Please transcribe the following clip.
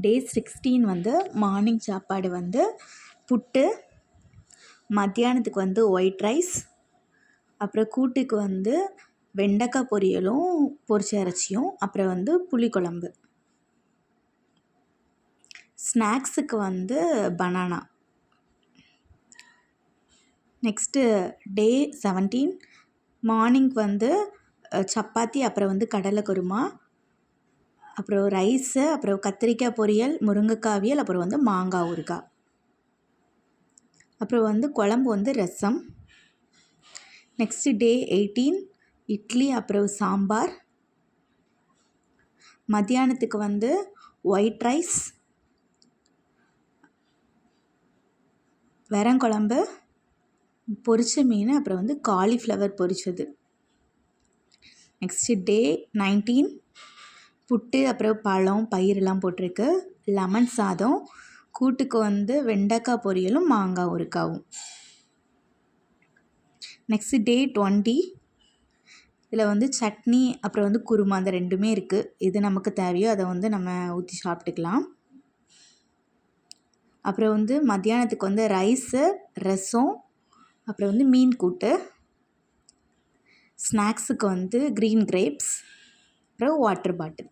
டே 16 வந்து மார்னிங் சாப்பாடு வந்து புட்டு, மத்தியானத்துக்கு வந்து ஒயிட் ரைஸ், அப்புறம் கூட்டுக்கு வந்து வெண்டைக்காய் பொரியலும் பொரிச்ச இறைச்சியும், அப்புறம் வந்து புளிக்குழம்பு. ஸ்நாக்ஸுக்கு வந்து பனானா. நெக்ஸ்ட்டு டே 17 மார்னிங் வந்து சப்பாத்தி, அப்புறம் வந்து கடலை குருமா, அப்புறம் ரைஸு, அப்புறம் கத்திரிக்காய் பொரியல், முருங்கைக்காய் அவியல், அப்புறம் வந்து மாங்காய் ஊறுகாய். அப்புறம் வந்து குழம்பு வந்து ரசம். நெக்ஸ்ட்டு டே 18 இட்லி, அப்புறம் சாம்பார். மத்தியானத்துக்கு வந்து ஒயிட் ரைஸ், வெரங்குழம்பு, பொரிச்ச மீன், அப்புறம் வந்து காலிஃப்ளவர் பொரிச்சது. நெக்ஸ்ட்டு டே 19 புட்டு, அப்புறம் பழம், பயிரெலாம் போட்டிருக்கு. லெமன் சாதம், கூட்டுக்கு வந்து வெண்டைக்காய் பொரியலும் மாங்காய் ஊறுகாவும். நெக்ஸ்ட்டு டே 20 இதில் வந்து சட்னி, அப்புறம் வந்து குருமா, அந்த ரெண்டுமே இருக்குது. எது நமக்கு தேவையோ அதை வந்து நம்ம ஊற்றி சாப்பிட்டுக்கலாம். அப்புறம் வந்து மத்தியானத்துக்கு வந்து ரைஸு, ரசம், அப்புறம் வந்து மீன் கூட்டு. ஸ்நாக்ஸுக்கு வந்து க்ரீன் கிரேப்ஸ், அப்புறம் வாட்டர் பாட்டில்.